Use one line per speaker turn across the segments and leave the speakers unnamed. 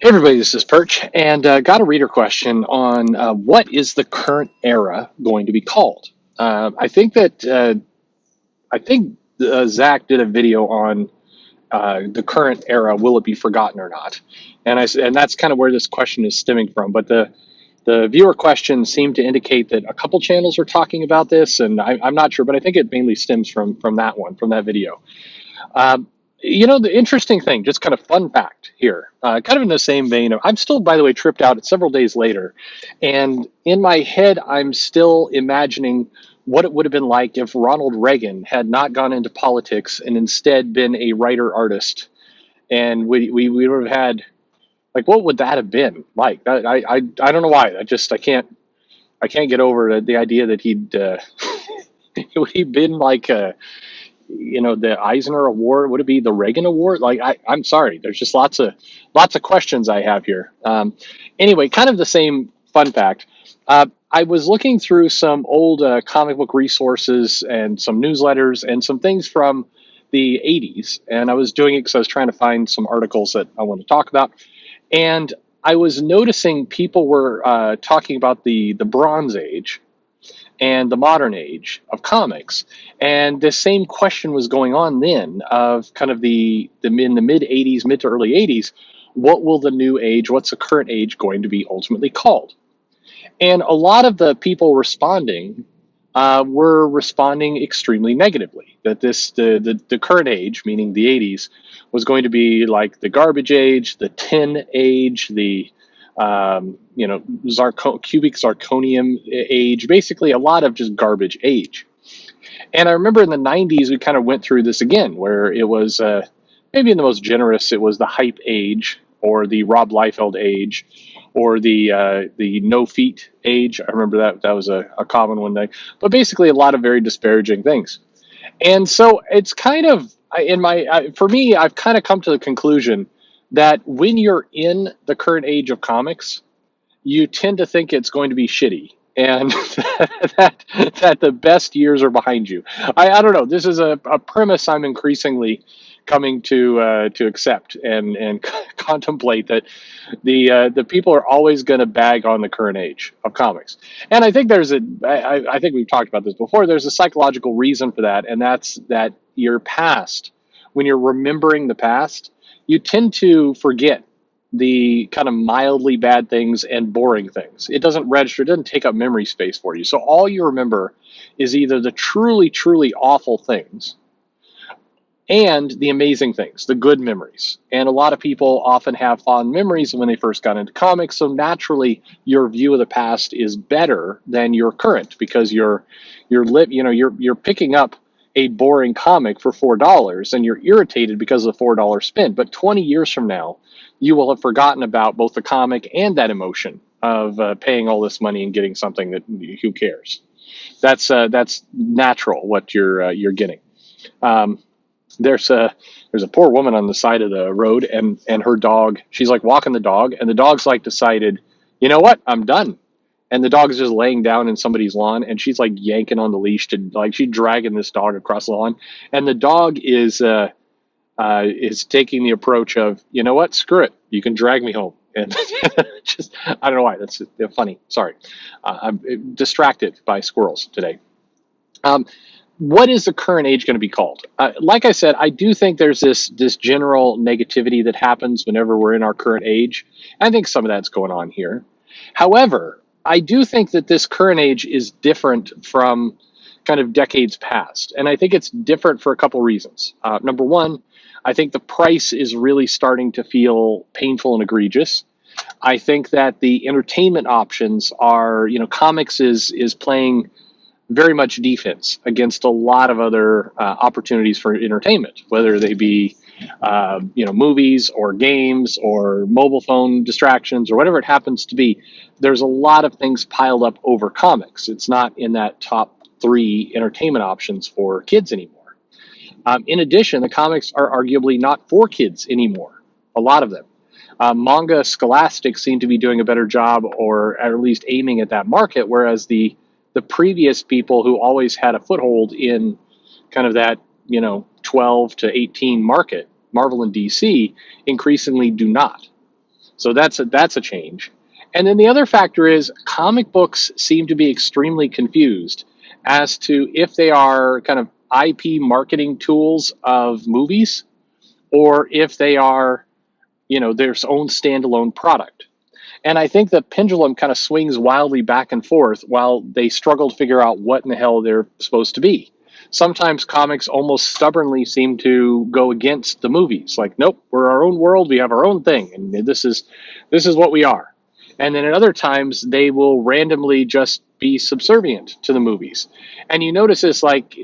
Hey everybody, this is Perch, and got a reader question on what is the current era going to be called? I think Zach did a video on the current era. Will it be forgotten or not? And that's kind of where this question is stemming from. But the viewer question seemed to indicate that a couple channels are talking about this, and I'm not sure, but I think it mainly stems from that video. Um, the interesting thing, just kind of fun fact here, kind of in the same vein of, I'm still, by the way, tripped out several days later. And in my head, I'm still imagining what it would have been like if Ronald Reagan had not gone into politics and instead been a writer artist. And we would have had, like, what would that have been like? I don't know why. I can't get over the idea that he'd been like the Eisner Award. Would it be the Reagan Award? Like, I'm sorry, there's just lots of questions I have here. Anyway, kind of the same fun fact. I was looking through some old comic book resources and some newsletters and some things from the 80s, and I was doing it because I was trying to find some articles that I want to talk about. And I was noticing people were talking about the Bronze Age and the modern age of comics. And the same question was going on then of kind of in the mid 80s, mid to early 80s, what will the new age, what's the current age going to be ultimately called? And a lot of the people responding were responding extremely negatively. That the current age, meaning the 80s, was going to be like the garbage age, the tin age, the cubic zirconium age, basically a lot of just garbage age. And I remember in the 90s, we kind of went through this again, where it was maybe in the most generous, it was the hype age or the Rob Liefeld age or the no feet age. I remember that was a common one day, but basically a lot of very disparaging things. And so it's kind of for me, I've kind of come to the conclusion that when you're in the current age of comics, you tend to think it's going to be shitty and that the best years are behind you. I don't know. This is a premise I'm increasingly coming to accept and contemplate, that the people are always going to bag on the current age of comics. And I think I think we've talked about this before. There's a psychological reason for that, and that's that your past, when you're remembering the past, you tend to forget the kind of mildly bad things and boring things. It doesn't register, it doesn't take up memory space for you. So all you remember is either the truly, truly awful things and the amazing things, the good memories. And a lot of people often have fond memories when they first got into comics. So naturally, your view of the past is better than your current, because you're picking up a boring comic for $4 and you're irritated because of the $4 spent. But 20 years from now, you will have forgotten about both the comic and that emotion of paying all this money and getting something that, who cares. That's natural what you're getting. Um, there's a poor woman on the side of the road, and her dog. She's like walking the dog, and the dog's like decided, you know what, I'm done. And the dog is just laying down in somebody's lawn, and she's like yanking on the leash to, like, she's dragging this dog across the lawn, and the dog is taking the approach of, you know what, screw it, you can drag me home. And just, I don't know why, that's funny. Sorry, I'm distracted by squirrels today. Um, what is the current age going to be called? Like I said, I do think there's this general negativity that happens whenever we're in our current age. I think some of that's going on here. However, I do think that this current age is different from kind of decades past, and I think it's different for a couple reasons. Number one, I think the price is really starting to feel painful and egregious. I think that the entertainment options are, comics is playing very much defense against a lot of other opportunities for entertainment, whether they be movies or games or mobile phone distractions or whatever it happens to be. There's a lot of things piled up over comics. It's not in that top three entertainment options for kids anymore. In addition, the comics are arguably not for kids anymore, a lot of them. Manga Scholastic seem to be doing a better job, or at least aiming at that market, whereas the previous people who always had a foothold in kind of that 12 to 18 market, Marvel and DC, increasingly do not. So that's a change. And then the other factor is comic books seem to be extremely confused as to if they are kind of IP marketing tools of movies or if they are, their own standalone product. And I think the pendulum kind of swings wildly back and forth while they struggle to figure out what in the hell they're supposed to be. Sometimes comics almost stubbornly seem to go against the movies. Like, nope, we're our own world, we have our own thing, and this is what we are. And then at other times they will randomly just be subservient to the movies. And you notice this, like,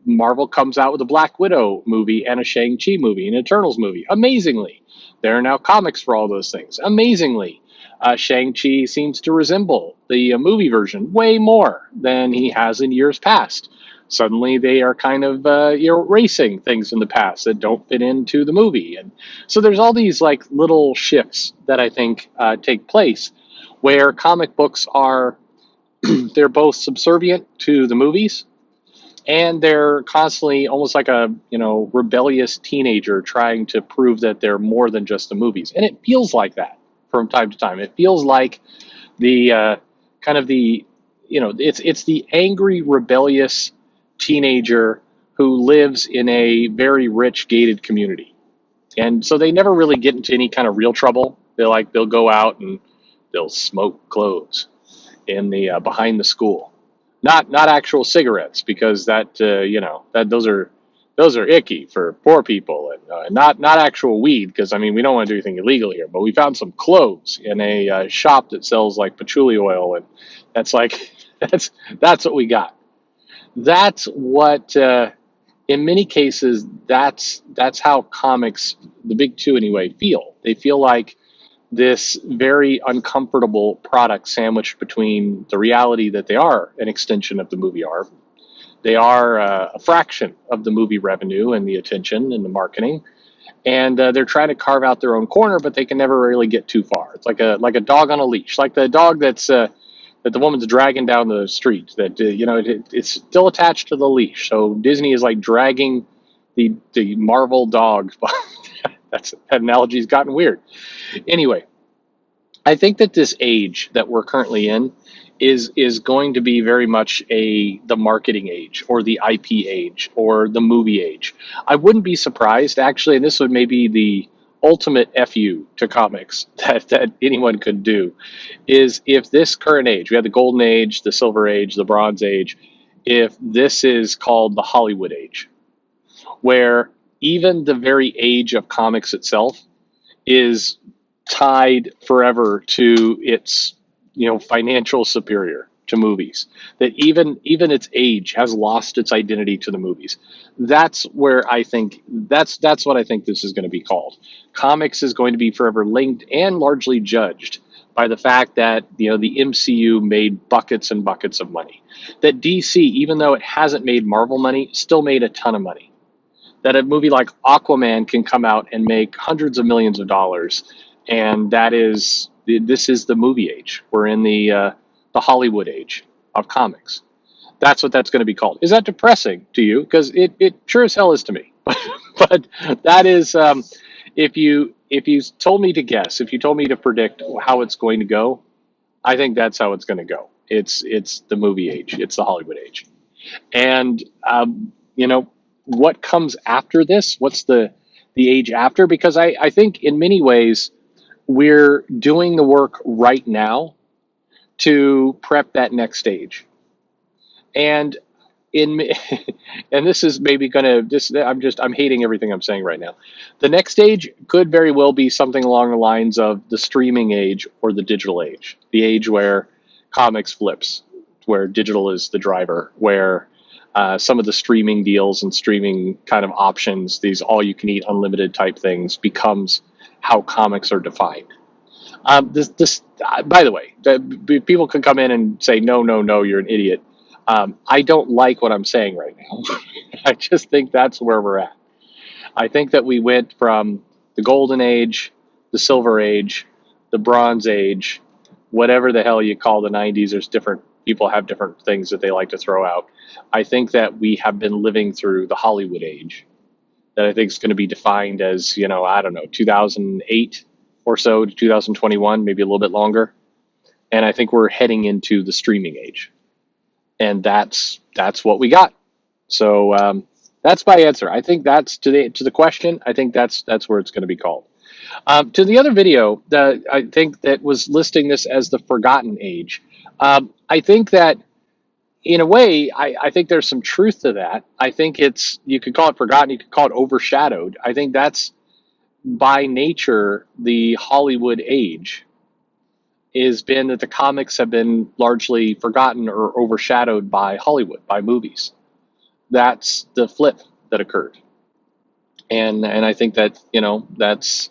Marvel comes out with a Black Widow movie and a Shang-Chi movie, an Eternals movie, amazingly. There are now comics for all those things, amazingly. Shang-Chi seems to resemble the movie version way more than he has in years past. Suddenly they are kind of erasing things in the past that don't fit into the movie. And so there's all these like little shifts that I think take place where comic books are, they're both subservient to the movies and they're constantly almost like a rebellious teenager trying to prove that they're more than just the movies, and it feels like that from time to time. It feels like the kind of the it's the angry rebellious teenager who lives in a very rich gated community, and so they never really get into any kind of real trouble. They'll go out and they'll smoke cloves in the behind the school, not actual cigarettes, because that those are icky for poor people, and not actual weed, because I mean we don't want to do anything illegal here, but we found some cloves in a shop that sells like patchouli oil, and that's like that's what we got. That's what in many cases that's how comics, the big two anyway, feel. They feel like this very uncomfortable product sandwiched between the reality that they are an extension of the movie are. They are a fraction of the movie revenue and the attention and the marketing, and they're trying to carve out their own corner, but they can never really get too far. It's like a dog on a leash, like the dog that the woman's dragging down the street. That it's still attached to the leash. So Disney is like dragging the Marvel dog. That analogy's gotten weird. Anyway, I think that this age that we're currently in is going to be very much the marketing age or the IP age or the movie age. I wouldn't be surprised actually, and this would maybe the ultimate FU to comics that anyone could do, is if this current age, we had the golden age, the silver age, the bronze age, if this is called the Hollywood age, where even the very age of comics itself is tied forever to its financial superior to movies, that even its age has lost its identity to the movies. That's where I think that's what I think this is going to be called. Comics is going to be forever linked and largely judged by the fact that the MCU made buckets and buckets of money, that DC, even though it hasn't made Marvel money, still made a ton of money, that a movie like Aquaman can come out and make hundreds of millions of dollars, and this is the movie age. We're in the Hollywood age of comics. That's what that's going to be called. Is that depressing to you? Because it sure as hell is to me. But that is, if you told me to guess, if you told me to predict how it's going to go, I think that's how it's going to go. It's the movie age. It's the Hollywood age. And what comes after this? What's the age after? Because I think in many ways we're doing the work right now to prep that next stage. And in and this is maybe gonna this I'm hating everything I'm saying right now. The next stage could very well be something along the lines of the streaming age or the digital age, the age where comics flips, where digital is the driver, where some of the streaming deals and streaming kind of options, these all-you-can-eat unlimited type things, becomes how comics are defined. This, by the way, people can come in and say, no, no, no, you're an idiot. I don't like what I'm saying right now. I just think that's where we're at. I think that we went from the golden age, the silver age, the bronze age, whatever the hell you call the 90s. There's different people have different things that they like to throw out. I think that we have been living through the Hollywood age, that I think is going to be defined as, I don't know, 2008 or so to 2021, maybe a little bit longer. And I think we're heading into the streaming age, and that's what we got. So that's my answer. I think that's to the question. I think that's where it's going to be called. To the other video that I think that was listing this as the forgotten age. I think that in a way, I think there's some truth to that. I think you could call it forgotten, you could call it overshadowed. I think that's by nature the Hollywood age has been that the comics have been largely forgotten or overshadowed by Hollywood, by movies. That's the flip that occurred. And I think that, that's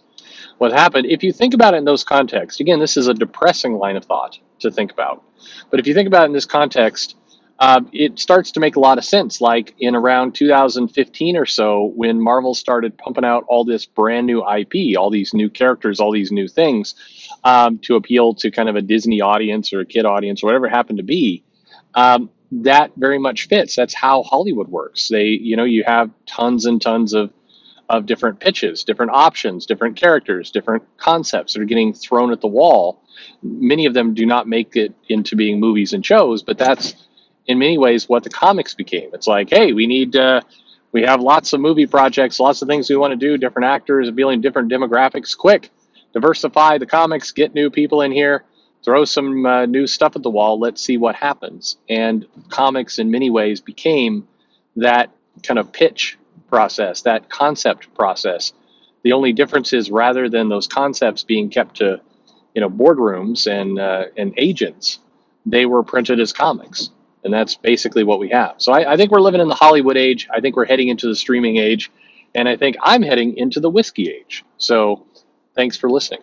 what happened. If you think about it in those contexts, again, this is a depressing line of thought to think about. But if you think about it in this context, it starts to make a lot of sense. Like in around 2015 or so, when Marvel started pumping out all this brand new IP, all these new characters, all these new things to appeal to kind of a Disney audience or a kid audience or whatever it happened to be, that very much fits. That's how Hollywood works. You have tons and tons of different pitches, different options, different characters, different concepts that are getting thrown at the wall. Many of them do not make it into being movies and shows, but that's in many ways what the comics became. It's like, hey, we have lots of movie projects, lots of things we want to do, different actors, appealing to different demographics. Quick, diversify the comics, get new people in here, throw some new stuff at the wall. Let's see what happens. And comics, in many ways, became that kind of pitch process, that concept process. The only difference is rather than those concepts being kept to, boardrooms and agents, they were printed as comics. And that's basically what we have. So I think we're living in the Hollywood age. I think we're heading into the streaming age. And I think I'm heading into the whiskey age. So thanks for listening.